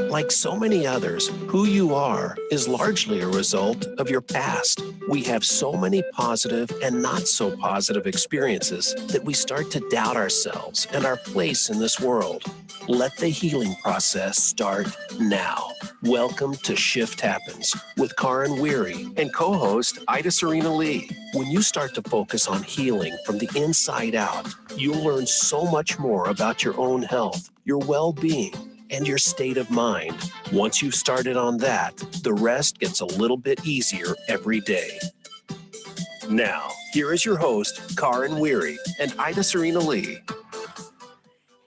Like so many others, who you are is largely a result of your past. We have so many positive and not so positive experiences that we start to doubt ourselves and our place in this world. Let the healing process start now. Welcome to Shift Happens with Karin Weary and co-host Ida Serena Lee. When you start to focus on healing from the inside out, you'll learn so much more about your own health, your well-being, and your state of mind. Once you've started on that, the rest gets a little bit easier every day. Now, here is your host, Karin Weary and Ida Serena Lee.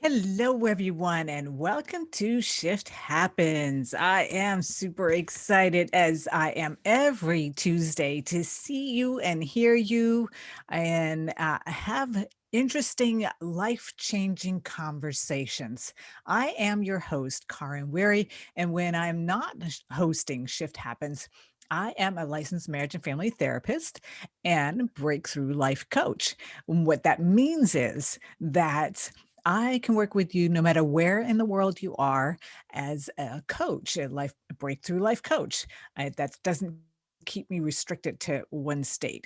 Hello, everyone, and welcome to Shift Happens. I am super excited, as I am every Tuesday, to see you and hear you and have interesting, life-changing conversations. I am your host, Karin Weary, and when I'm not hosting Shift Happens, I am a licensed marriage and family therapist and breakthrough life coach. What that means is that I can work with you no matter where in the world you are as a coach, a breakthrough life coach. That doesn't keep me restricted to one state,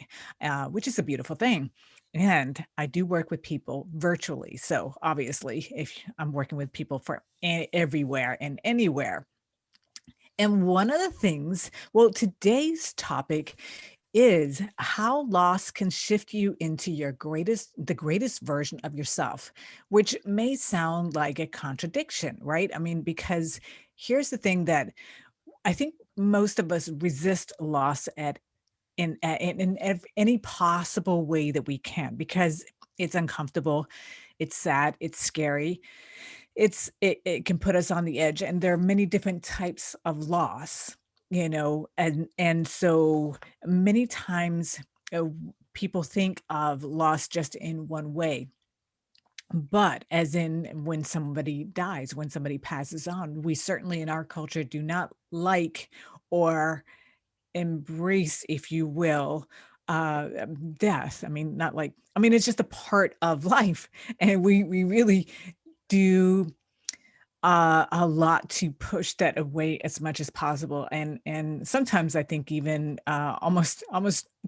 which is a beautiful thing. And I do work with people virtually. So obviously, if I'm working with people for everywhere and anywhere. And one of the things, well, today's topic is how loss can shift you into the greatest version of yourself, which may sound like a contradiction, right? I mean, because here's the thing that I think most of us resist loss in any possible way that we can, because it's uncomfortable, it's sad, it's scary, it can put us on the edge, and there are many different types of loss, and so many times uh, people think of loss just in one way, but as in when somebody dies, when somebody passes on, we certainly in our culture do not like or embrace, if you will, death. I mean, not like, I mean, it's just a part of life, and we really do a lot to push that away as much as possible, and sometimes I think even almost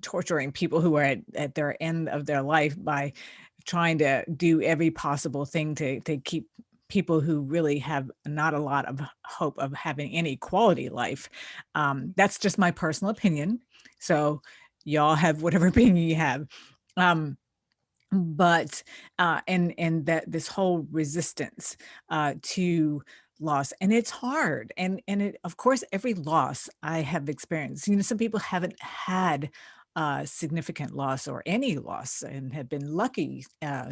torturing people who are at their end of their life by trying to do every possible thing to keep people who really have not a lot of hope of having any quality life. That's just my personal opinion. So y'all have whatever opinion you have. Um, but and that this whole resistance to loss, and it's hard, and it, of course, every loss I have experienced, some people haven't had significant loss or any loss and have been lucky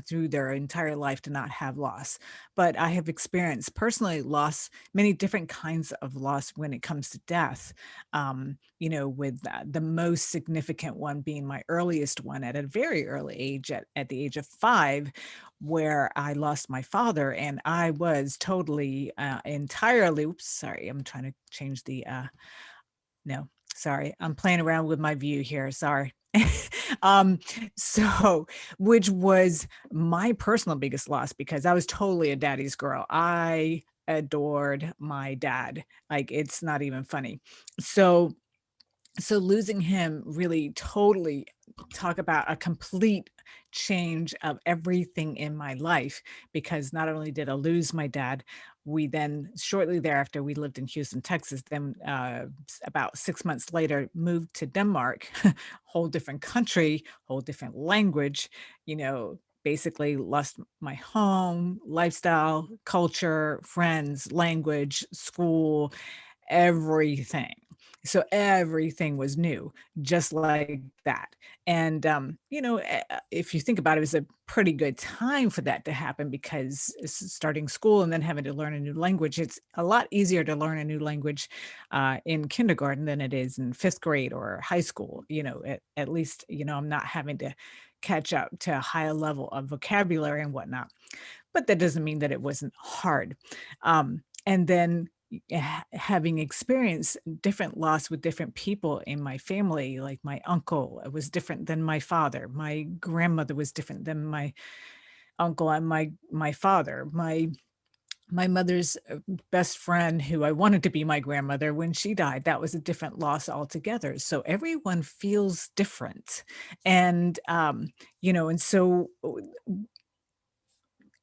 through their entire life to not have loss, but I have experienced personally loss, many different kinds of loss when it comes to death, with the most significant one being my earliest one at a very early age, at the age of 5, where I lost my father, and I was totally, entirely, oops, sorry, I'm trying to change the, no, sorry, I'm playing around with my view here, sorry. Um, so, which was my personal biggest loss because I was totally a daddy's girl. I adored my dad. Like, it's not even funny. So so losing him really totally, talk about a complete change of everything in my life, because not only did I lose my dad, we then shortly thereafter we lived in Houston, Texas, then about 6 months later moved to Denmark, whole different country, whole different language, basically lost my home, lifestyle, culture, friends, language, school, everything. So everything was new, just like that. And, if you think about it, it was a pretty good time for that to happen because starting school and then having to learn a new language, it's a lot easier to learn a new language in kindergarten than it is in fifth grade or high school. At least, I'm not having to catch up to a higher level of vocabulary and whatnot. But that doesn't mean that it wasn't hard. And then having experienced different loss with different people in my family, like my uncle was different than my father, my grandmother was different than my uncle and my father, my mother's best friend, who I wanted to be my grandmother, when she died, that was a different loss altogether. So everyone feels different. And, and so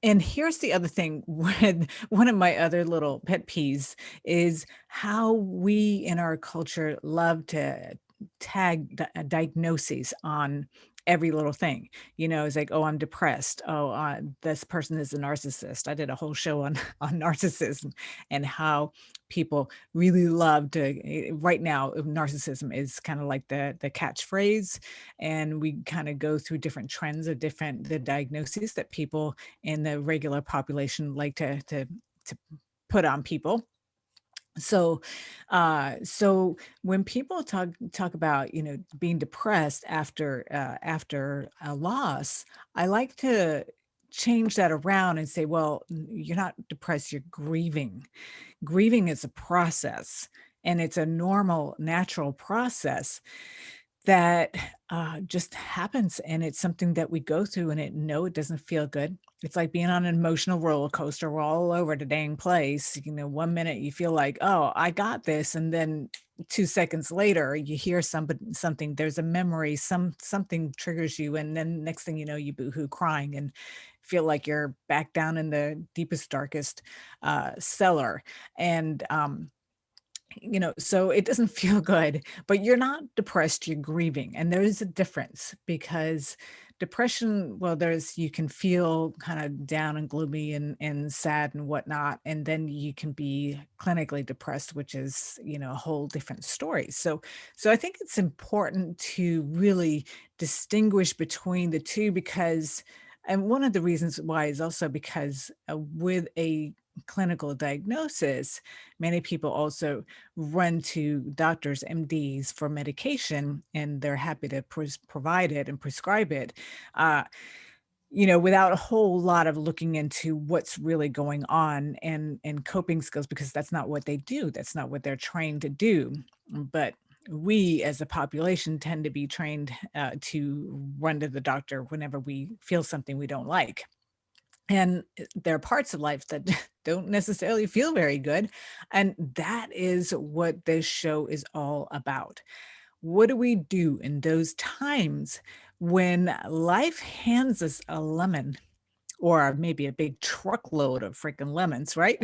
and here's the other thing with one of my other little pet peeves is how we in our culture love to tag diagnoses on every little thing. It's like, oh, I'm depressed. Oh, this person is a narcissist. I did a whole show on on narcissism and how people really love to. Right now, narcissism is kind of like the catchphrase, and we kind of go through different trends of different the diagnoses that people in the regular population like to put on people. So when people talk about being depressed after a loss, I like to change that around and say, well, you're not depressed, you're grieving. Grieving is a process, and it's a normal, natural process that, just happens, and it's something that we go through, and it doesn't feel good. It's like being on an emotional roller coaster. We're all over the dang place. One minute you feel like, "Oh, I got this," and then 2 seconds later, you hear something, there's a memory, something triggers you, and then next thing you know, you boohoo crying and feel like you're back down in the deepest, darkest, cellar, and, so it doesn't feel good, but you're not depressed, you're grieving. And there is a difference because depression, well, you can feel kind of down and gloomy and sad and whatnot. And then you can be clinically depressed, which is, a whole different story. So I think it's important to really distinguish between the two because, and one of the reasons why is also because with a clinical diagnosis, many people also run to doctors, MDs for medication, and they're happy to provide it and prescribe it, uh, without a whole lot of looking into what's really going on and coping skills, because that's not what they do. That's not what they're trained to do. But we as a population tend to be trained to run to the doctor whenever we feel something we don't like. And there are parts of life that don't necessarily feel very good. And that is what this show is all about. What do we do in those times when life hands us a lemon or maybe a big truckload of freaking lemons, right?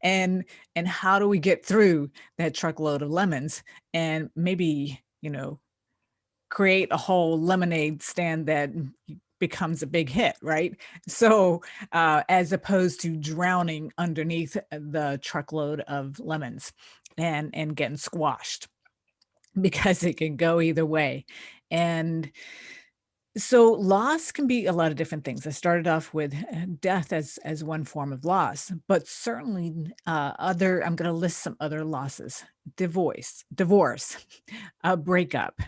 and and how do we get through that truckload of lemons and maybe, create a whole lemonade stand that becomes a big hit, right? So, as opposed to drowning underneath the truckload of lemons and getting squashed because it can go either way. And so loss can be a lot of different things. I started off with death as one form of loss, but certainly other. I'm going to list some other losses: divorce, a breakup,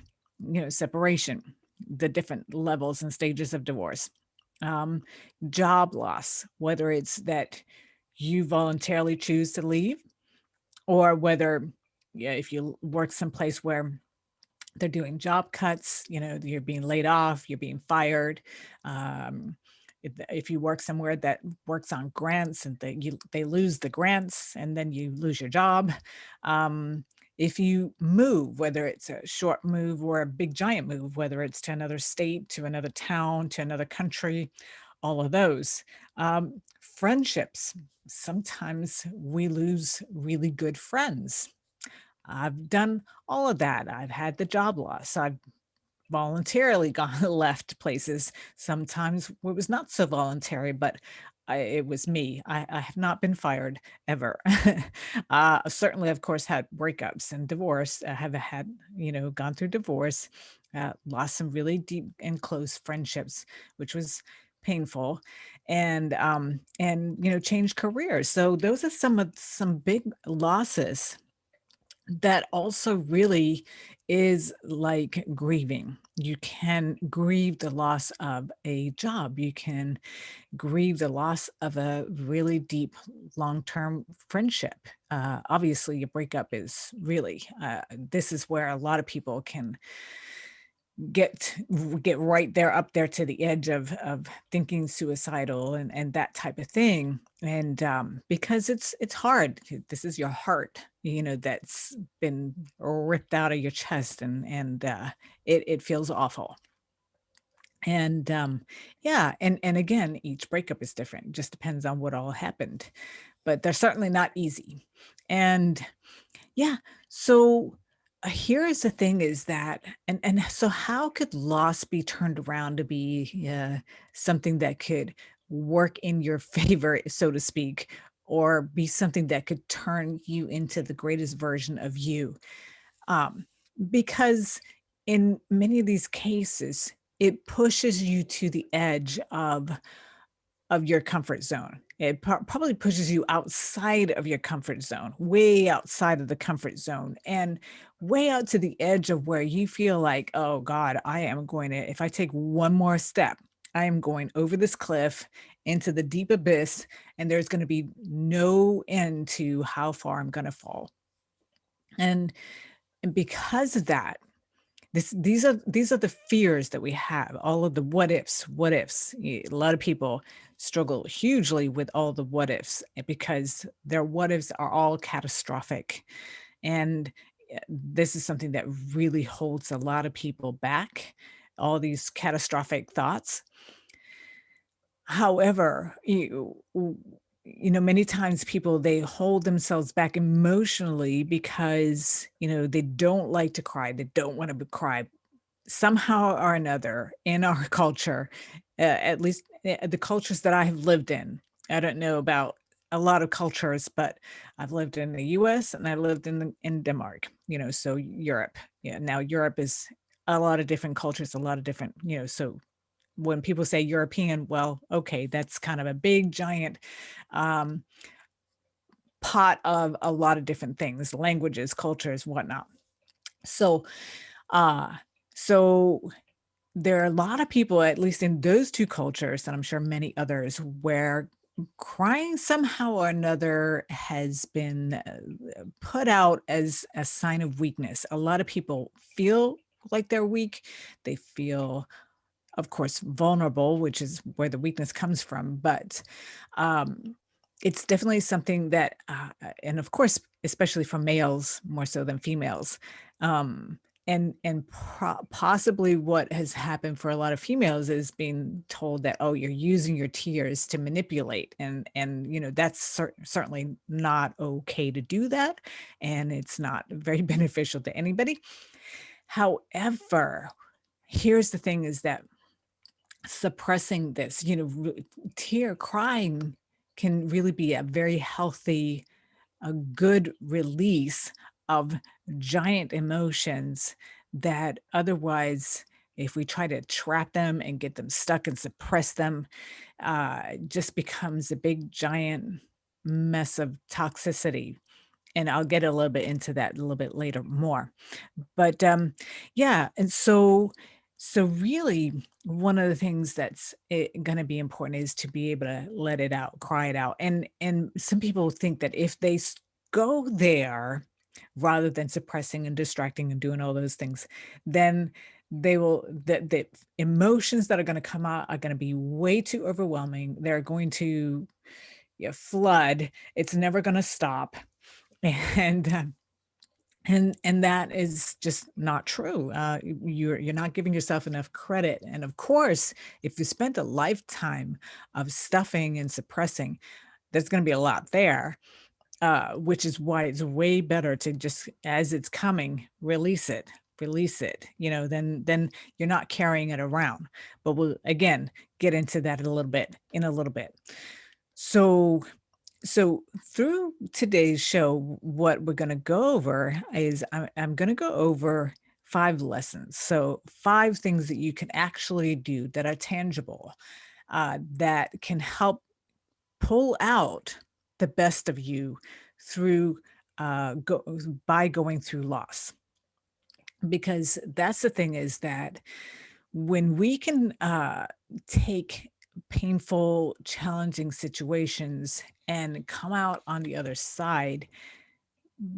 separation, the different levels and stages of divorce, um, job loss, whether it's that you voluntarily choose to leave, or whether, yeah, if you work someplace where they're doing job cuts, you're being laid off, you're being fired. If you work somewhere that works on grants and they lose the grants and then you lose your job. Um, if you move, whether it's a short move or a big giant move, whether it's to another state, to another town, to another country, all of those. Friendships. Sometimes we lose really good friends. I've done all of that. I've had the job loss. I've voluntarily gone left places. Sometimes it was not so voluntary, but it was me. I have not been fired ever. Certainly, of course, had breakups and divorce. I have had, gone through divorce, lost some really deep and close friendships, which was painful, and changed careers. So those are some big losses that also really is like grieving. You can grieve the loss of a job. You can grieve the loss of a really deep, long-term friendship. Obviously, a breakup is really, this is where a lot of people can get get right there up there to the edge of thinking suicidal and that type of thing. And because it's hard. This is your heart, that's been ripped out of your chest, and it feels awful. And yeah, and again, each breakup is different. Just depends on what all happened, but they're certainly not easy. And yeah. So here is the thing is that, and so how could loss be turned around to be something that could work in your favor, so to speak, or be something that could turn you into the greatest version of you? Um, because in many of these cases, it pushes you to the edge of your comfort zone. It probably pushes you outside of your comfort zone, way outside of the comfort zone, and way out to the edge of where you feel like, oh God, I am going to, if I take one more step, I am going over this cliff into the deep abyss, and there's going to be no end to how far I'm going to fall. And, and because of that, these are the fears that we have, all of the what ifs, what ifs. A lot of people struggle hugely with all the what ifs because their what ifs are all catastrophic. And this is something that really holds a lot of people back, all these catastrophic thoughts. However, many times people, they hold themselves back emotionally because, they don't like to cry. They don't want to cry somehow or another in our culture, at least the cultures that I have lived in. I don't know about a lot of cultures, but I've lived in the US and I lived in Denmark, so Europe. Yeah, now Europe is a lot of different cultures, a lot of different, so when people say European, well, okay, that's kind of a big giant um, pot of a lot of different things, languages, cultures, whatnot. So, uh, so there are a lot of people, at least in those two cultures, and I'm sure many others, where crying somehow or another has been put out as a sign of weakness. A lot of people feel like they're weak. They feel, of course, vulnerable, which is where the weakness comes from. But um, it's definitely something that, and of course, especially for males more so than females. Um, and possibly what has happened for a lot of females is being told that, oh, you're using your tears to manipulate, and that's certainly not okay to do that, and it's not very beneficial to anybody. However, here's the thing: is that suppressing this, tear crying can really be a very healthy, a good release of giant emotions that otherwise, if we try to trap them and get them stuck and suppress them, just becomes a big giant mess of toxicity. And I'll get a little bit into that a little bit later more. But, yeah, and so really one of the things that's gonna be important is to be able to let it out, cry it out, and some people think that if they go there rather than suppressing and distracting and doing all those things, then the emotions that are gonna come out are gonna be way too overwhelming. They're going to, yeah, flood. It's never gonna stop, and, and that is just not true. You're not giving yourself enough credit. And of course, if you spent a lifetime of stuffing and suppressing, there's going to be a lot there, which is why it's way better to just, as it's coming, release it. Release it, then you're not carrying it around. But we'll again get into that in a little bit. So through today's show, what we're going to go over is I'm going to go over 5 lessons. So 5 things that you can actually do that are tangible, that can help pull out the best of you through go by going through loss. Because that's the thing is that when we can take painful, challenging situations and come out on the other side,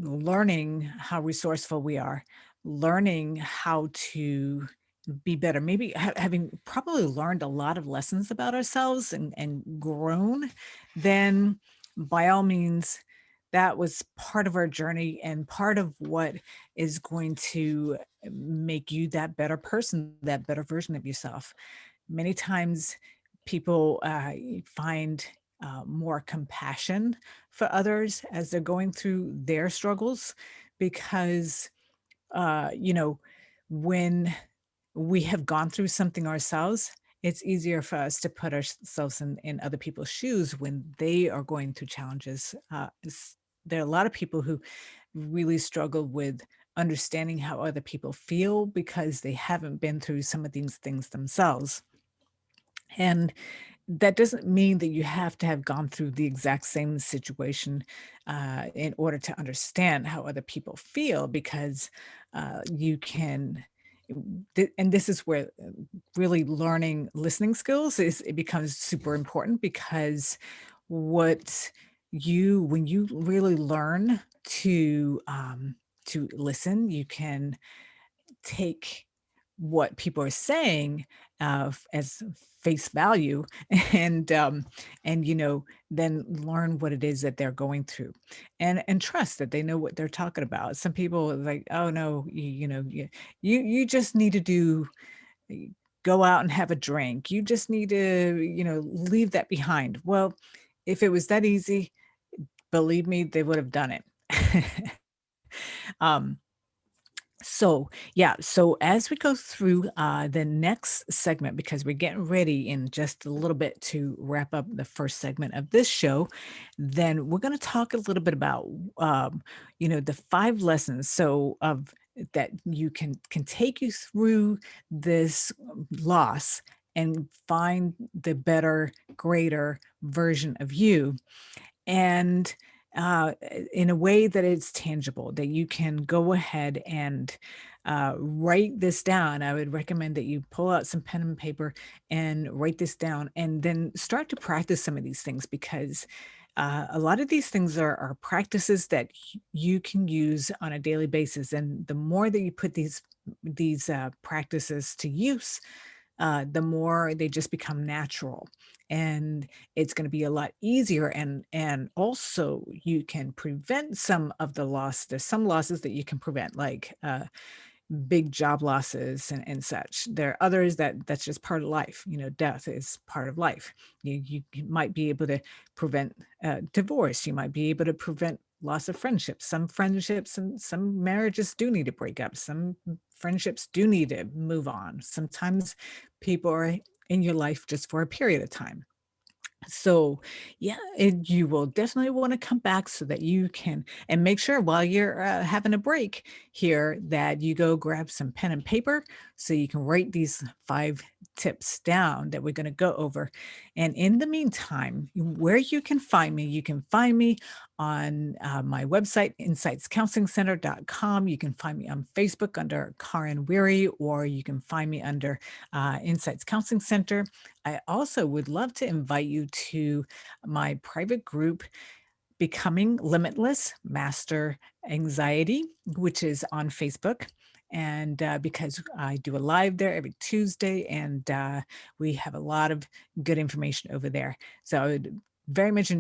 learning how resourceful we are, learning how to be better, maybe having probably learned a lot of lessons about ourselves and grown, then by all means, that was part of our journey and part of what is going to make you that better person, that better version of yourself. Many times people find more compassion for others as they're going through their struggles because, you know, when we have gone through something ourselves, it's easier for us to put ourselves in other people's shoes when they are going through challenges. There are a lot of people who really struggle with understanding how other people feel because they haven't been through some of these things themselves. And that doesn't mean that you have to have gone through the exact same situation in order to understand how other people feel, because you can. And this is where really learning listening skills is it becomes super important because what when you really learn to listen, you can take what people are saying as face value and then learn what it is that they're going through and trust that they know what they're talking about. Some people are like, oh no, you just need to y- go out and have a drink, you just need to leave that behind. Well, if it was that easy, believe me, they would have done it. um So, yeah, so as we go through the next segment, because we're getting ready in just a little bit to wrap up the first segment of this show, then we're going to talk a little bit about, the 5 lessons. So, of that you can take you through this loss and find the better, greater version of you, and in a way that it's tangible, that you can go ahead and write this down. I would recommend that you pull out some pen and paper and write this down and then start to practice some of these things, because a lot of these things are practices that you can use on a daily basis. And the more that you put these practices to use, the more they just become natural, and it's going to be a lot easier. And also you can prevent some of the loss. There's some losses that you can prevent, like big job losses and such. There are others that's just part of life. Death is part of life. You might be able to prevent divorce. You might be able to prevent loss of friendships. Some friendships and some marriages do need to break up. Some friendships do need to move on. Sometimes people are in your life just for a period of time. So, yeah, you will definitely want to come back so that you can, and make sure while you're having a break here that you go grab some pen and paper so you can write these 5 tips down that we're going to go over. And in the meantime, where you can find me on my website, insightscounselingcenter.com. You can find me on Facebook under Karen Weary, or you can find me under Insights Counseling Center. I also would love to invite you to my private group, Becoming Limitless Master Anxiety, which is on Facebook. And because I do a live there every Tuesday, and we have a lot of good information over there. So I would very much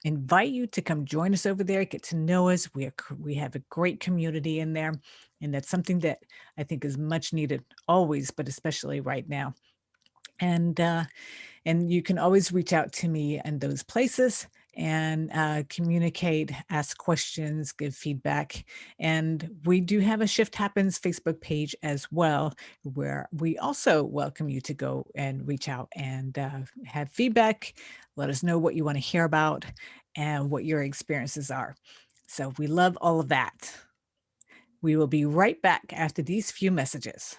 invite you to come join us over there, get to know us. We have a great community in there. And that's something that I think is much needed always, but especially right now. And and you can always reach out to me in those places and communicate, ask questions, give feedback. And we do have a Shift Happens Facebook page as well, where we also welcome you to go and reach out and have feedback. Let us know what you want to hear about and what your experiences are. So we love all of that. We will be right back after these few messages.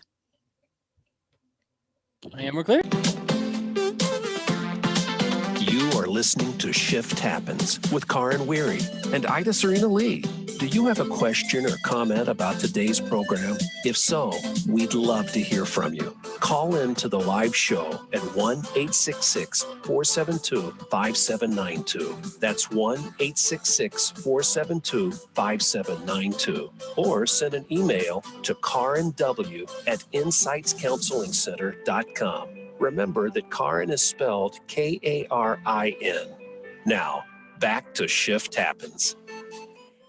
And we're clear. You are listening to Shift Happens with Karen Weary and Ida Serena Lee. Do you have a question or comment about today's program? If so, we'd love to hear from you. Call in to the live show at 1 866 472 5792. That's 1 866 472 5792. Or send an email to karinw at insightscounselingcenter.com. Remember that Karin is spelled Karin. Now, back to Shift Happens.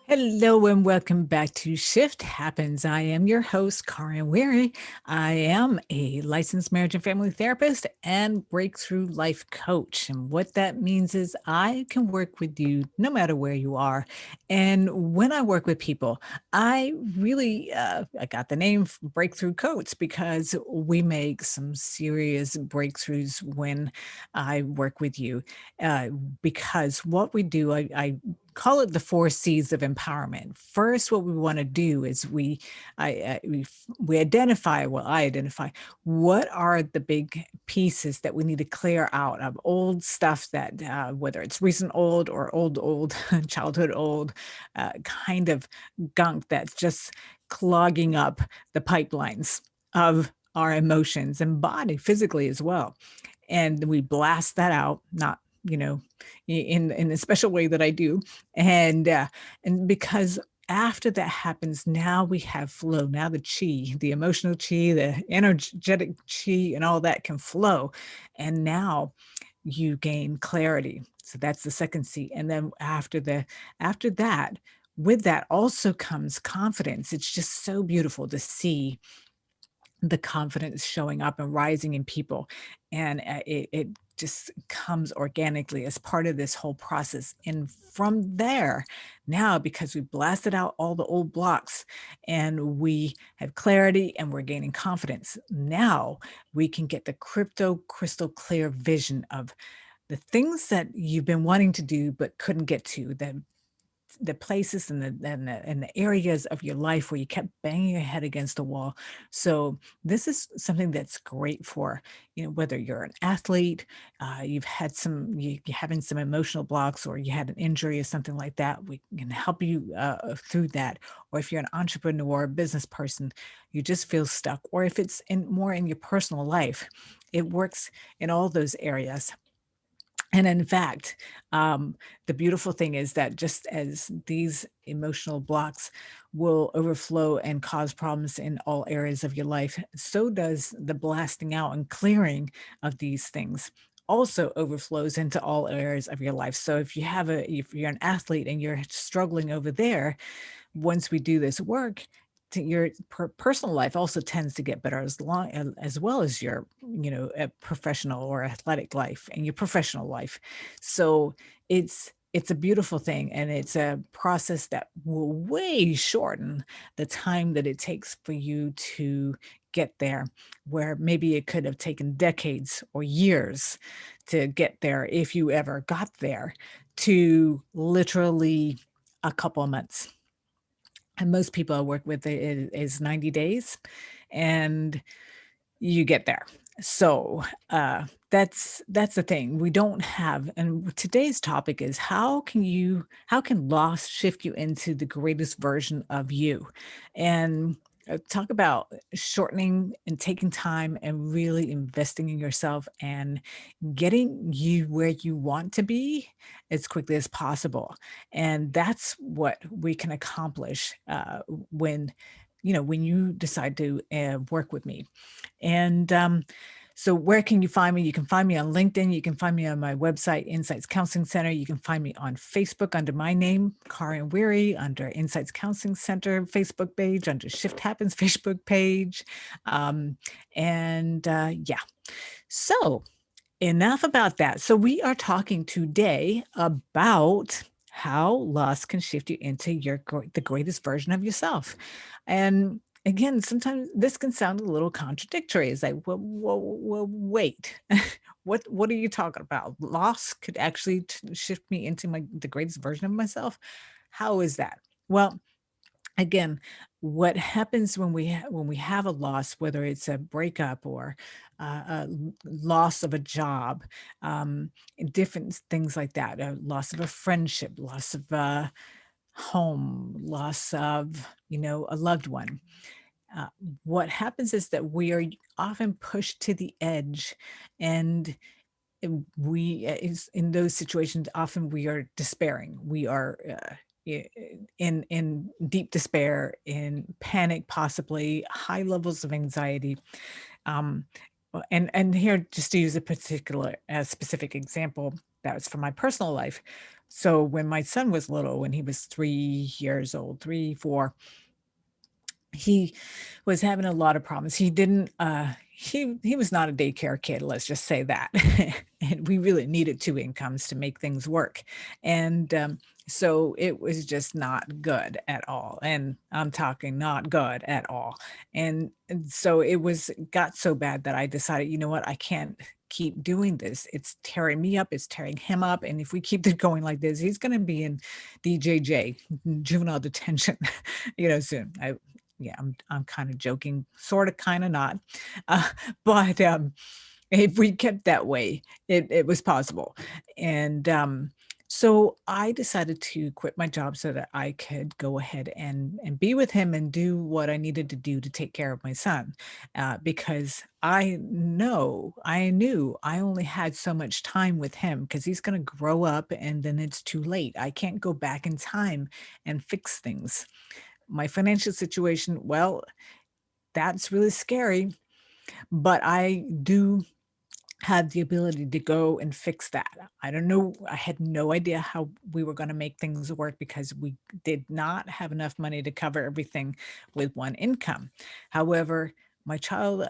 Hello and welcome back to Shift Happens. I am your host, Karin Weary. I am a licensed marriage and family therapist and breakthrough life coach. And what that means is I can work with you no matter where you are. And when I work with people, I really, I got the name Breakthrough Coach because we make some serious breakthroughs when I work with you. Uh, because what we do, I call it the 4 C's of empowerment. First, what we want to do is we identify, well, I identify what are the big pieces that we need to clear out of old stuff that, whether it's recent old or old, childhood old, kind of gunk that's just clogging up the pipelines of our emotions and body physically as well. And we blast that out, not, in the special way that I do. And because after that happens, now we have flow. Now the chi, the emotional chi, the energetic chi, and all that can flow. And now you gain clarity. So that's the second C. And then after that, with that also comes confidence. It's just so beautiful to see the confidence showing up and rising in people. And it just comes organically as part of this whole process. And from there, now, because we blasted out all the old blocks and we have clarity and we're gaining confidence, now we can get the crypto crystal clear vision of the things that you've been wanting to do but couldn't get to, the places and the areas of your life where you kept banging your head against the wall. So this is something that's great for, whether you're an athlete, you've had you're having some emotional blocks, or you had an injury or something like that. We can help you through that. Or if you're an entrepreneur, a business person, you just feel stuck. Or if it's more in your personal life, it works in all those areas. And in fact, the beautiful thing is that just as these emotional blocks will overflow and cause problems in all areas of your life, so does the blasting out and clearing of these things also overflows into all areas of your life. So if you're an athlete and you're struggling over there, once we do this work, your personal life also tends to get better as well as your professional or athletic life and your professional life. So it's a beautiful thing, and it's a process that will way shorten the time that it takes for you to get there, where maybe it could have taken decades or years to get there, if you ever got there, to literally a couple of months. And most people I work with, is 90 days, and you get there. So, that's the thing. We don't have, and today's topic is how can loss shift you into the greatest version of you? And talk about shortening and taking time and really investing in yourself and getting you where you want to be as quickly as possible. And that's what we can accomplish when you decide to work with me. And so where can you find me? You can find me on LinkedIn. You can find me on my website, Insights Counseling Center. You can find me on Facebook under my name, Karin Weary, under Insights Counseling Center Facebook page, under Shift Happens Facebook page. Um, and yeah, so enough about that. So we are talking today about how loss can shift you into the greatest version of yourself. And again, sometimes this can sound a little contradictory. It's like, well, wait, what are you talking about? Loss could actually shift me into the greatest version of myself. How is that? Well, again, what happens when we have a loss, whether it's a breakup or loss of a job, and different things like that, loss of a friendship, loss of home, loss of, a loved one. Uh, what happens is that we are often pushed to the edge, and is in those situations, often we are despairing. We are in deep despair, in panic, possibly high levels of anxiety. Um, and here, just to use a specific example, that was from my personal life. So when my son was little, when he was 3 years old, 3, 4, he was having a lot of problems. He was not a daycare kid, let's just say that. And we really needed 2 incomes to make things work. And, so it was just not good at all, and I'm talking not good at all. And so it got so bad that I decided, "You know what? I can't keep doing this. It's tearing me up, it's tearing him up, and if we keep it going like this, he's gonna be in DJJ, juvenile detention, soon." Yeah, I'm kinda joking, sorta, kinda not. Uh, but, if we kept that way, it was possible. And, so I decided to quit my job so that I could go ahead and be with him and do what I needed to do to take care of my son, because I knew I only had so much time with him because he's gonna grow up and then it's too late. I can't go back in time and fix things. My financial situation, well, that's really scary, but I do have the ability to go and fix that. I don't know, I had no idea how we were gonna make things work because we did not have enough money to cover everything with one income. However, my child,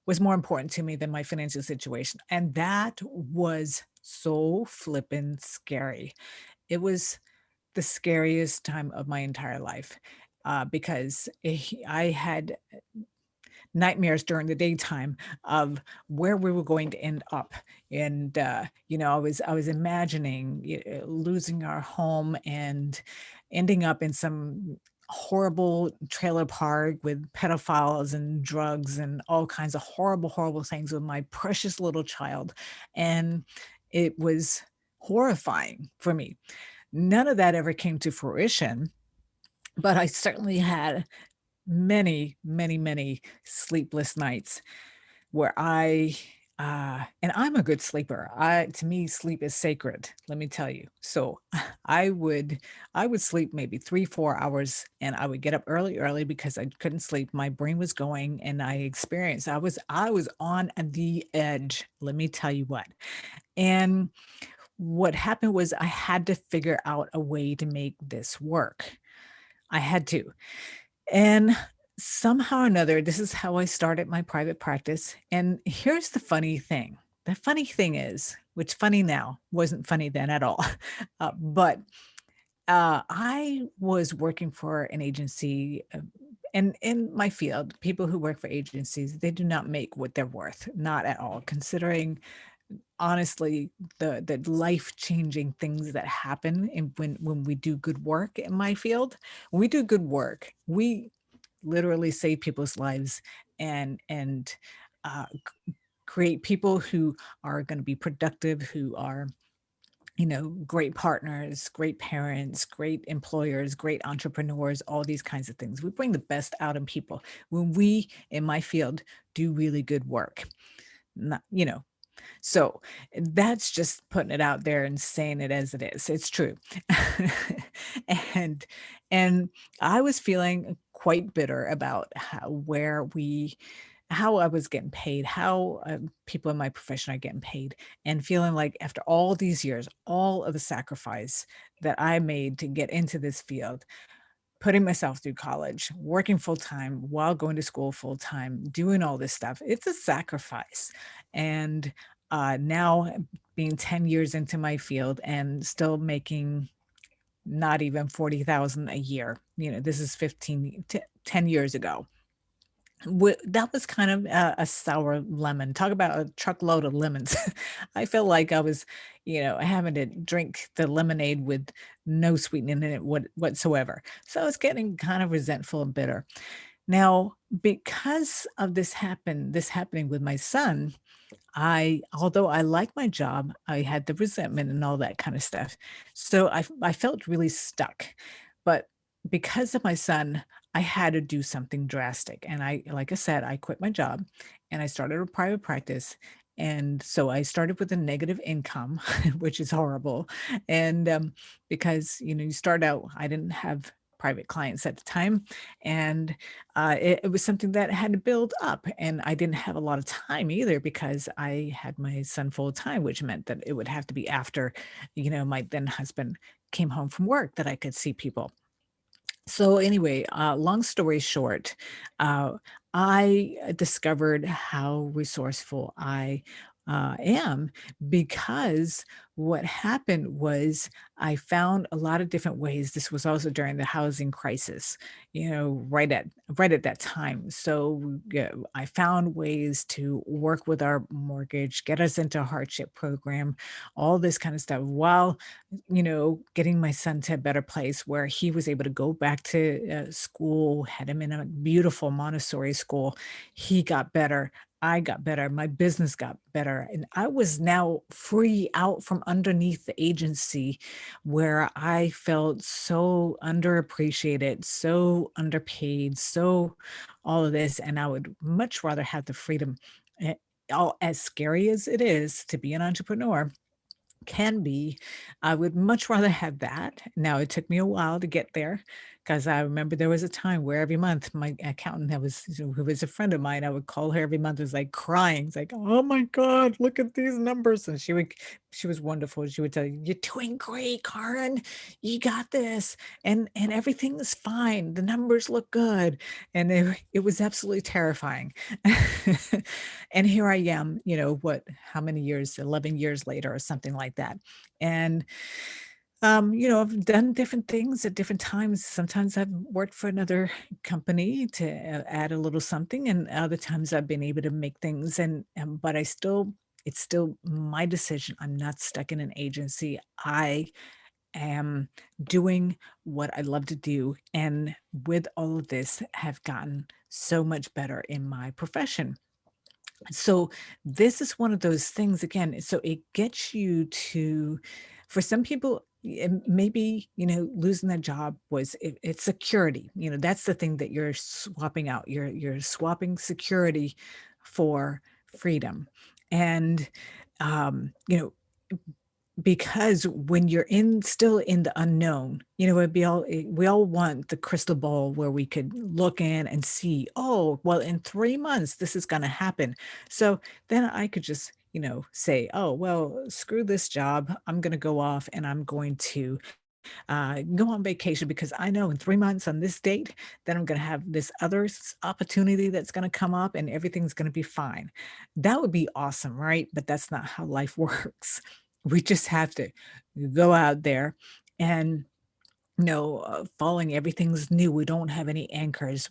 was more important to me than my financial situation, and that was so flippin' scary. It was the scariest time of my entire life, because I had nightmares during the daytime of where we were going to end up. And, I was imagining losing our home and ending up in some horrible trailer park with pedophiles and drugs and all kinds of horrible, horrible things with my precious little child. And it was horrifying for me. None of that ever came to fruition, but I certainly had many, many, many sleepless nights where and I'm a good sleeper. To me, sleep is sacred, let me tell you. So I would I would sleep maybe 3, 4 hours and I would get up early, early because I couldn't sleep. My brain was going and I was on the edge, let me tell you what. And what happened was I had to figure out a way to make this work. I had to. And somehow or another, this is how I started my private practice. And here's the funny thing. The funny thing is, which funny now, wasn't funny then at all. But I was working for an agency, and in my field, people who work for agencies, they do not make what they're worth, not at all, considering honestly the life-changing things that happen when we do good work in my field. When we do good work, we literally save people's lives and create people who are going to be productive, who are great partners, great parents, great employers, great entrepreneurs, all these kinds of things. We bring the best out in people when we in my field do really good work. Not, so that's just putting it out there and saying it as it is. It's true. and and I was feeling quite bitter about how I was getting paid, how people in my profession are getting paid, and feeling like after all these years, all of the sacrifice that I made to get into this field, putting myself through college, working full time while going to school full time, doing all this stuff. It's a sacrifice. And now being 10 years into my field and still making not even 40,000 a year. This is 10 years ago. That was kind of a sour lemon. Talk about a truckload of lemons. I felt like I was, having to drink the lemonade with no sweetening in it whatsoever. So I was getting kind of resentful and bitter. Now, because of this happening with my son, although I like my job, I had the resentment and all that kind of stuff. So I felt really stuck. But because of my son, I had to do something drastic. And like I said, I quit my job and I started a private practice. And so I started with a negative income, which is horrible. And because, you start out, I didn't have private clients at the time. And it was something that had to build up, and I didn't have a lot of time either because I had my son full time, which meant that it would have to be after, my then husband came home from work that I could see people. So anyway, long story short, uh, I discovered how resourceful I am because what happened was I found a lot of different ways. This was also during the housing crisis, right at that time. So yeah, I found ways to work with our mortgage, get us into a hardship program, all this kind of stuff, while getting my son to a better place where he was able to go back to school, had him in a beautiful Montessori school. He got better. I got better. My business got better. And I was now free out from underneath the agency where I felt so underappreciated, so underpaid, so all of this. And I would much rather have the freedom. eh, All as scary as it is to be an entrepreneur, can be. I would much rather have that. Now, it took me a while to get there because I remember there was a time where every month my accountant who was a friend of mine, I would call her every month, was like crying. It's like, oh my God, look at these numbers. And she was wonderful. She would tell you, you're doing great, Karen. You got this. And everything is fine. The numbers look good. And it was absolutely terrifying. And here I am, how many years, 11 years later or something like that. And, I've done different things at different times. Sometimes I've worked for another company to add a little something, and other times I've been able to make things. But it's still my decision. I'm not stuck in an agency. I am doing what I love to do. And with all of this, have gotten so much better in my profession. So this is one of those things again, so it gets you to, for some people, maybe, losing that job was it's security. That's the thing that you're swapping out. You're swapping security for freedom. And you know, because when you're still in the unknown, we all want the crystal ball where we could look in and see, oh, well, in 3 months this is gonna happen. So then I could just, say, "Oh, well, screw this job. I'm gonna go off and I'm going to go on vacation because I know in 3 months on this date, then I'm gonna have this other opportunity that's gonna come up and everything's gonna be fine." That would be awesome, right? But that's not how life works. We just have to go out there and following everything's new. We don't have any anchors.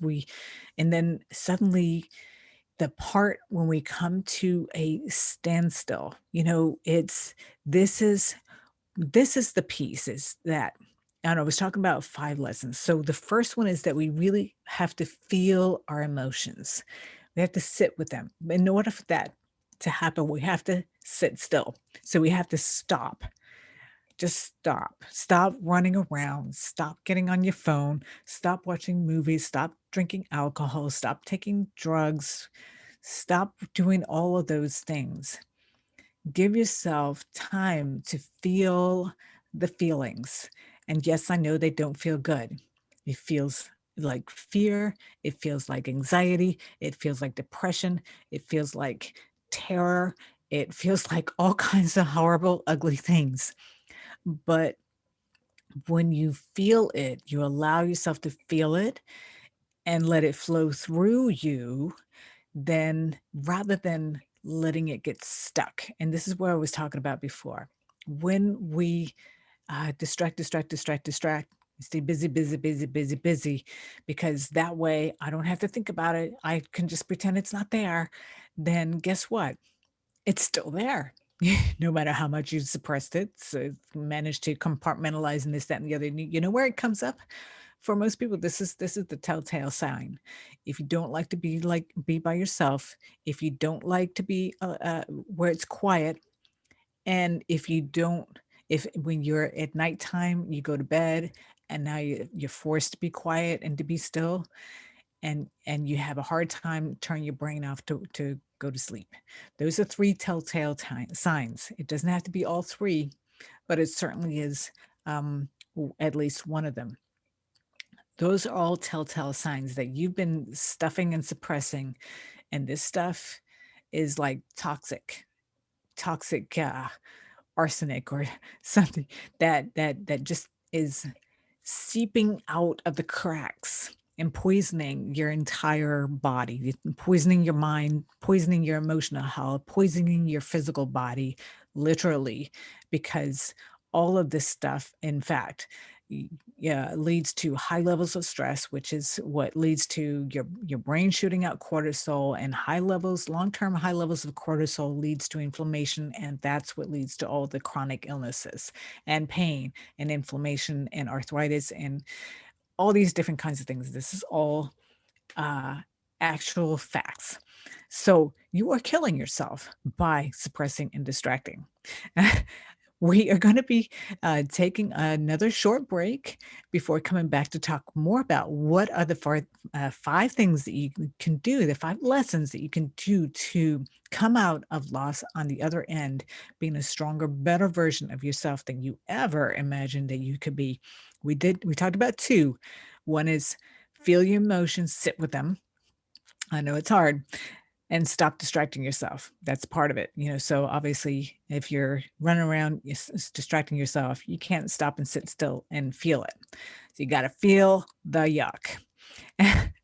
And then suddenly the part when we come to a standstill, this is this is the piece is that, and I was talking about 5 lessons. So the first one is that we really have to feel our emotions. We have to sit with them. In order for that to happen, we have to sit still. So we have to stop. Just stop. Stop running around. Stop getting on your phone. Stop watching movies. Stop drinking alcohol. Stop taking drugs. Stop doing all of those things. Give yourself time to feel the feelings. And yes, I know they don't feel good. It feels like fear, it feels like anxiety, it feels like depression, it feels like terror, it feels like all kinds of horrible, ugly things. But when you feel it, you allow yourself to feel it and let it flow through you, then rather than letting it get stuck, and this is what I was talking about before. When we distract, stay busy, busy, busy, busy, busy, because that way I don't have to think about it. I can just pretend it's not there. Then guess what? It's still there. No matter how much you suppressed it, so managed to compartmentalize and this, that, and the other. You know where it comes up? for most people, this is the telltale sign. If you don't like to be by yourself, if you don't like to be where it's quiet, and if you don't, if when you're at nighttime, you go to bed, and now you're forced to be quiet and to be still, and you have a hard time turning your brain off to go to sleep. Those are three telltale signs. It doesn't have to be all three, but it certainly is at least one of them. Those are all telltale signs that you've been stuffing and suppressing, and this stuff is like toxic arsenic or something that just is seeping out of the cracks and poisoning your entire body, poisoning your mind, poisoning your emotional health, poisoning your physical body, literally, because all of this stuff, in fact, yeah, leads to high levels of stress, which is what leads to your brain shooting out cortisol, and long-term high levels of cortisol leads to inflammation, and that's what leads to all the chronic illnesses and pain and inflammation and arthritis and all these different kinds of things. This is all uh, actual facts. So you are killing yourself by suppressing and distracting. We are going to be taking another short break before coming back to talk more about what are the five things that you can do, the five lessons that you can do to come out of loss on the other end, being a stronger, better version of yourself than you ever imagined that you could be. We talked about two. One is feel your emotions, sit with them. I know it's hard, and stop distracting yourself. That's part of it, so obviously, if you're running around distracting yourself, you can't stop and sit still and feel it. So you got to feel the yuck.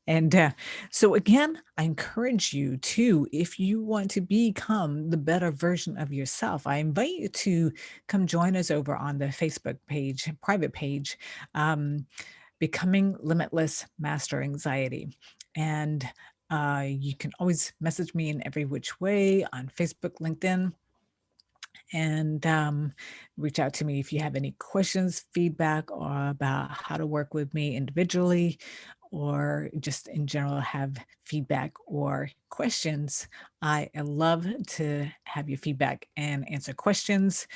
And so again, I encourage you to, if you want to become the better version of yourself, I invite you to come join us over on the Facebook page, private page, um, Becoming Limitless Master Anxiety. And you can always message me in every which way on Facebook, LinkedIn, and reach out to me if you have any questions, feedback, or about how to work with me individually, or just in general have feedback or questions. I love to have your feedback and answer questions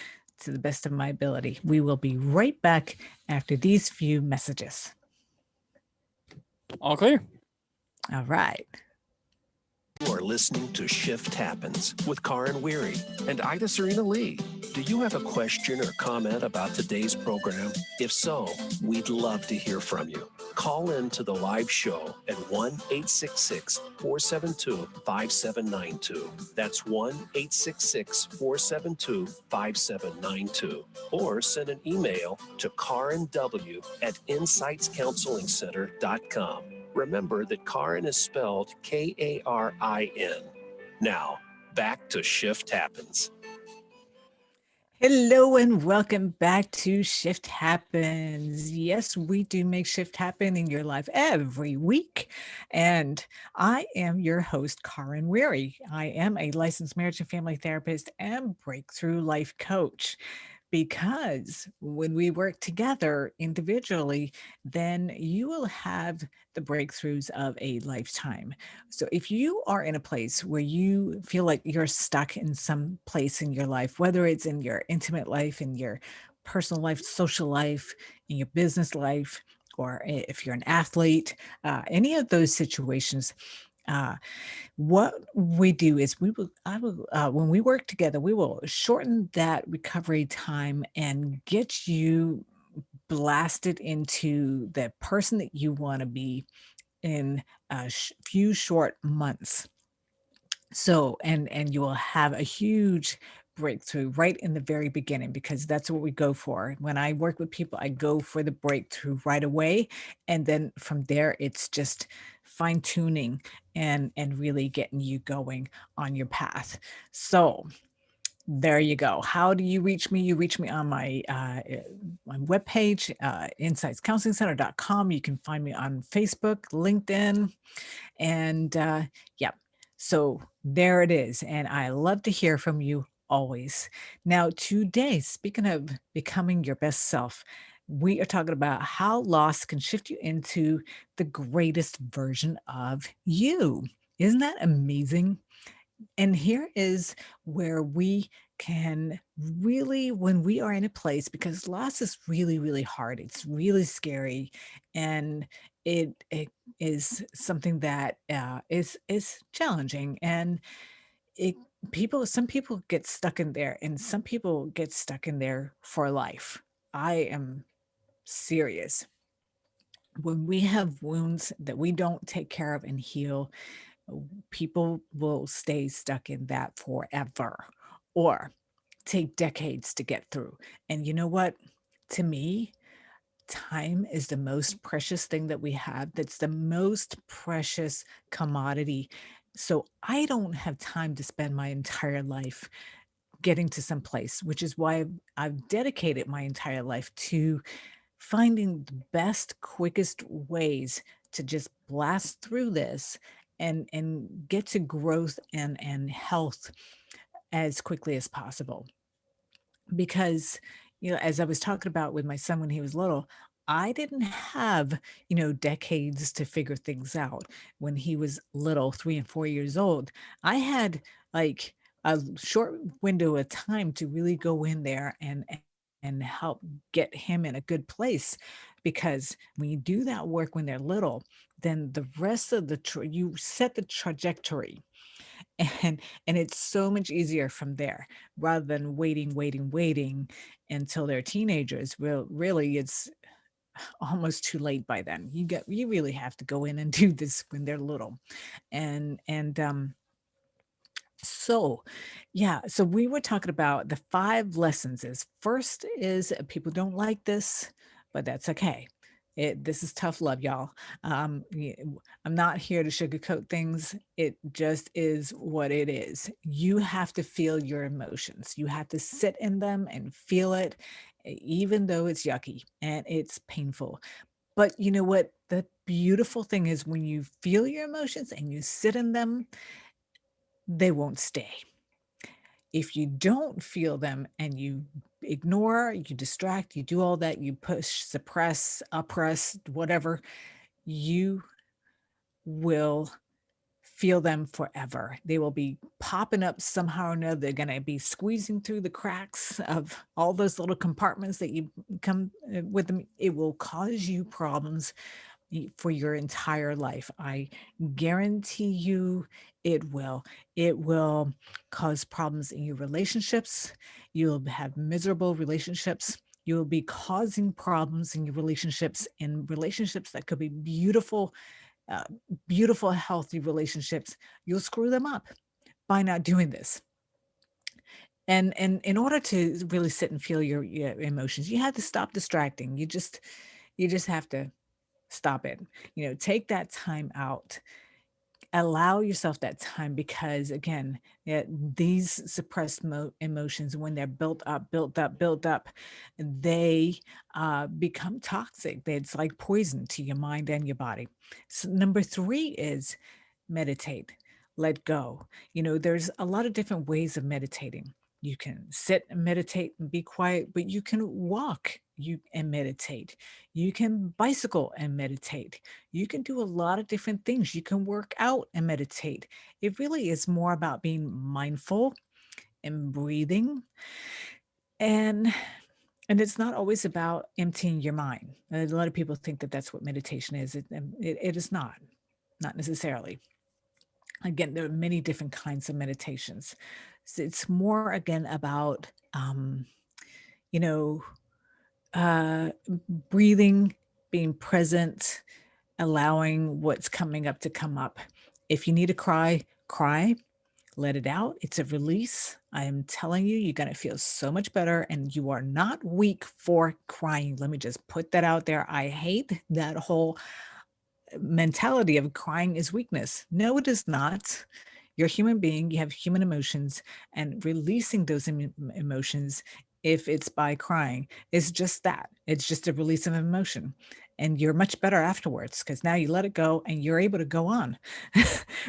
to the best of my ability. We will be right back after these few messages. All clear. All right. You are listening to Shift Happens with Karin Weary and Ida Serena Lee. Do you have a question or comment about today's program? If so, we'd love to hear from you. Call in to the live show at 1-866-472-5792. That's 1-866-472-5792. Or send an email to karinw@insightscounselingcenter.com. Remember that Karin is spelled Karin. Now, back to Shift Happens. Hello and welcome back to Shift Happens. Yes, we do make shift happen in your life every week. And I am your host, Karin Weary. I am a licensed marriage and family therapist and breakthrough life coach. Because when we work together individually, then you will have the breakthroughs of a lifetime. So if you are in a place where you feel like you're stuck in some place in your life, whether it's in your intimate life, in your personal life, social life, in your business life, or if you're an athlete, any of those situations, uh, what we do is when we work together, we will shorten that recovery time and get you blasted into the person that you want to be in a few short months. So, and you will have a huge breakthrough right in the very beginning, because that's what we go for. When I work with people, I go for the breakthrough right away. And then from there, it's just fine tuning and really getting you going on your path. So there you go. How do you reach me? You reach me on my webpage, insightscounselingcenter.com. You can find me on Facebook, LinkedIn, and yeah, so there it is. And I love to hear from you always. Now, today, speaking of becoming your best self, We are talking about how loss can shift you into the greatest version of you. Isn't that amazing? And here is where we can really, when we are in a place, because loss is really, really hard, it's really scary, and it is something that is challenging, and it some people get stuck in there, and some people get stuck in there for life. I am serious. When we have wounds that we don't take care of and heal, people will stay stuck in that forever or take decades to get through. And you know what? To me, time is the most precious thing that we have. That's the most precious commodity. So I don't have time to spend my entire life getting to some place, which is why I've dedicated my entire life to finding the best, quickest ways to just blast through this and get to growth and health as quickly as possible. Because, as I was talking about with my son when he was little, I didn't have, decades to figure things out. When he was little, 3 and 4 years old, I had, like, a short window of time to really go in there and help get him in a good place, because when you do that work when they're little, then the rest of you set the trajectory, and it's so much easier from there rather than waiting until they're teenagers. Really, it's almost too late by then. You really have to go in and do this when they're little. And so, yeah, so we were talking about the 5 lessons. Is first is people don't like this, but that's okay. This is tough love, y'all. I'm not here to sugarcoat things. It just is what it is. You have to feel your emotions. You have to sit in them and feel it, even though it's yucky and it's painful. But you know what? The beautiful thing is when you feel your emotions and you sit in them, they won't stay. If you don't feel them and you ignore, you distract, you do all that, you push, suppress, oppress, whatever, you will feel them forever. They will be popping up somehow or another. They're going to be squeezing through the cracks of all those little compartments that you come with them. It will cause you problems for your entire life. I guarantee you it will. It will cause problems in your relationships. You'll have miserable relationships. You'll be causing problems in relationships that could be beautiful, uh, beautiful, healthy relationships. You'll screw them up by not doing this. And in order to really sit and feel your emotions, you have to stop distracting. You just have to stop it. Take that time out. Allow yourself that time, because again, these suppressed emotions, when they're built up, they become toxic. It's like poison to your mind and your body. So number 3 is meditate, let go. There's a lot of different ways of meditating. You can sit and meditate and be quiet, but you can walk and meditate. You can bicycle and meditate. You can do a lot of different things. You can work out and meditate. It really is more about being mindful and breathing, and it's not always about emptying your mind. A lot of people think that that's what meditation is. It is not necessarily. Again, there are many different kinds of meditations. So it's more again about you know uh breathing, being present, allowing what's coming up to come up. If you need to cry, cry, let it out. It's a release. I am telling you, you're going to feel so much better, and you are not weak for crying. Let me just put that out there. I hate that whole mentality of crying is weakness. No, it is not. You're a human being, you have human emotions, and releasing those emotions, if it's by crying, is just that. It's just a release of emotion. And you're much better afterwards because now you let it go and you're able to go on,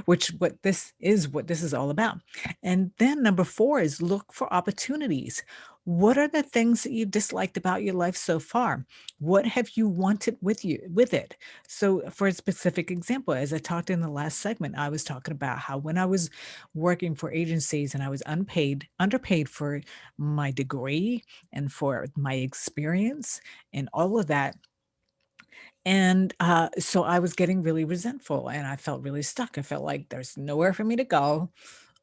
which what this is all about. And then number 4 is look for opportunities. What are the things that you disliked about your life so far? What have you wanted with it? So for a specific example, as I talked in the last segment, I was talking about how when I was working for agencies and I was underpaid for my degree and for my experience and all of that, and, so I was getting really resentful and I felt really stuck. I felt like there's nowhere for me to go.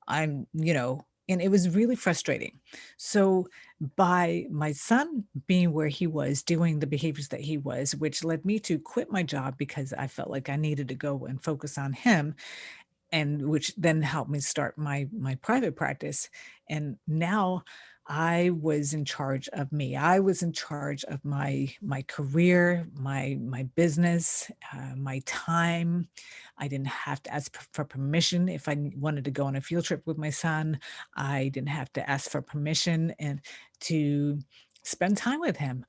And it was really frustrating. So by my son being where he was, doing the behaviors that he was, which led me to quit my job because I felt like I needed to go and focus on him, and which then helped me start my private practice. And now I was in charge of me. I was in charge of my career, my business, my time. I didn't have to ask for permission if wanted to go on a field trip with my son. I didn't have to ask for permission and to spend time with him.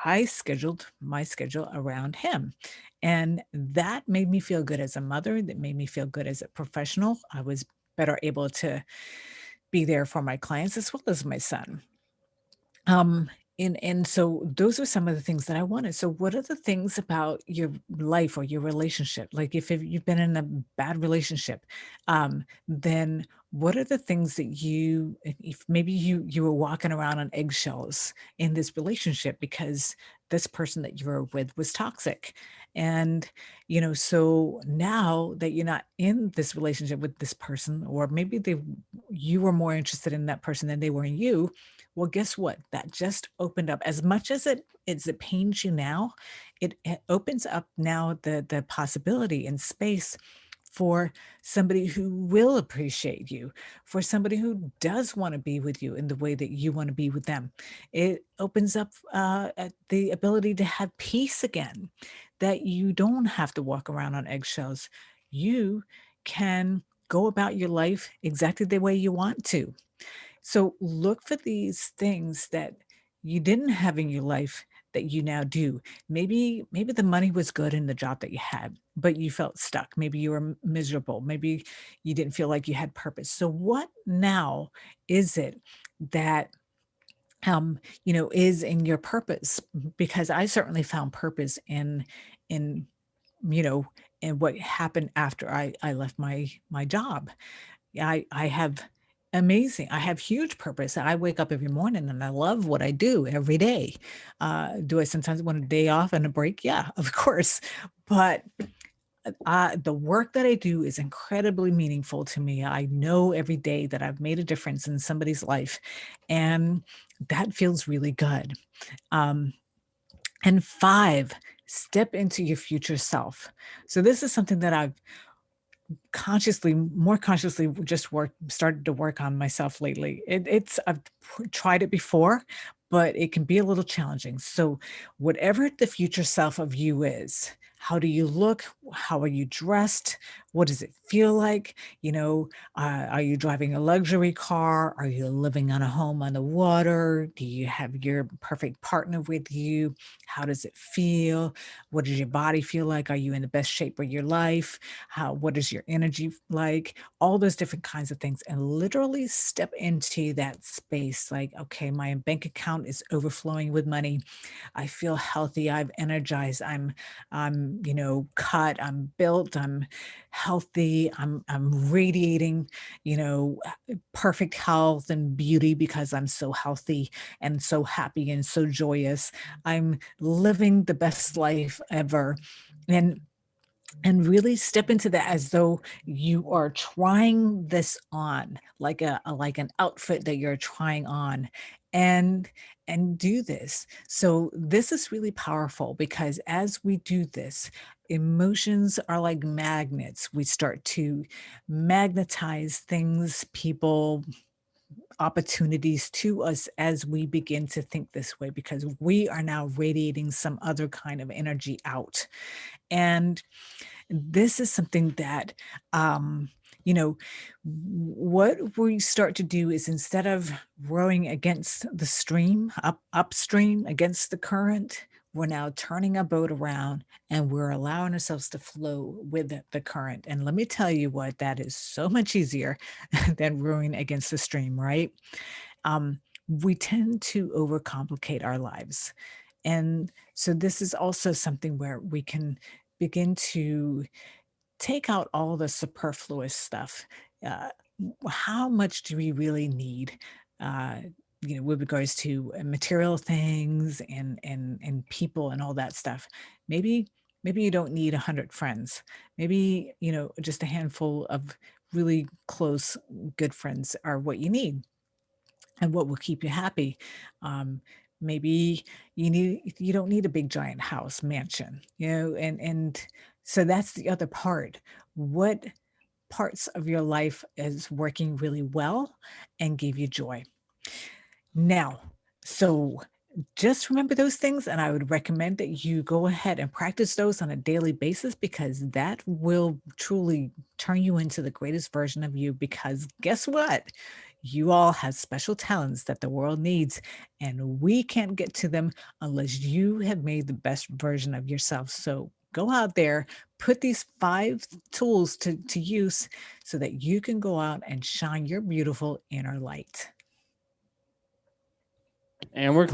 I scheduled my schedule around him. And that made me feel good as a mother, that made me feel good as a professional. I was better able to be there for my clients as well as my son. Um, and so those are some of the things that I wanted. So what are the things about your life or your relationship? Like if you've been in a bad relationship, then what are the things that if maybe you were walking around on eggshells in this relationship because this person that you were with was toxic. And so now that you're not in this relationship with this person, or maybe you were more interested in that person than they were in you, well, guess what? That just opened up. As much as it pains you now, it opens up now the possibility and space for somebody who will appreciate you, for somebody who does want to be with you in the way that you want to be with them. It opens up the ability to have peace again, that you don't have to walk around on eggshells. You can go about your life exactly the way you want to. So look for these things that you didn't have in your life that you now do. Maybe the money was good in the job that you had, but you felt stuck. Maybe you were miserable. Maybe you didn't feel like you had purpose. So what now is it that is in your purpose? Because I certainly found purpose in you know in what happened after I left my job. I have huge purpose. I wake up every morning and I love what I do every day. Do I sometimes want a day off and a break? Yeah, of course. But the work that I do is incredibly meaningful to me. I know every day that I've made a difference in somebody's life, and that feels really good. Um, and five, step into your future self. So this is something that I've more consciously just started to work on myself lately. I've tried it before, but it can be a little challenging. So whatever the future self of you is, how do you look? How are you dressed? What does it feel like? Are you driving a luxury car? Are you living on a home on the water? Do you have your perfect partner with you? How does it feel? What does your body feel like? Are you in the best shape of your life? What is your energy like? All those different kinds of things, and literally step into that space. Like, okay, my bank account is overflowing with money. I feel healthy. I'm energized. I'm cut. I'm built. I'm healthy. I'm radiating, perfect health and beauty because I'm so healthy and so happy and so joyous. I'm living the best life ever. And really step into that as though you are trying this on, like like an outfit that you're trying on, and do this. So this is really powerful because as we do this, emotions are like magnets. We start to magnetize things, people, opportunities to us as we begin to think this way, because we are now radiating some other kind of energy out. And this is something that, you know, what we start to do is, instead of rowing against the stream, upstream against the current, we're now turning our boat around and we're allowing ourselves to flow with the current. And let me tell you what, that is so much easier than rowing against the stream, right? Um, we tend to overcomplicate our lives. And so this is also something where we can begin to take out all the superfluous stuff. Uh, how much do we really need? Uh, with regards to material things and people and all that stuff. Maybe you don't need 100 friends. Maybe just a handful of really close, good friends are what you need and what will keep you happy. Um, maybe you don't need a big giant house mansion, and so that's the other part. What parts of your life is working really well and give you joy? Now, so just remember those things, and I would recommend that you go ahead and practice those on a daily basis because that will truly turn you into the greatest version of you. Because guess what? You all have special talents that the world needs, and we can't get to them unless you have made the best version of yourself. So go out there, put these 5 tools to use so that you can go out and shine your beautiful inner light. And we're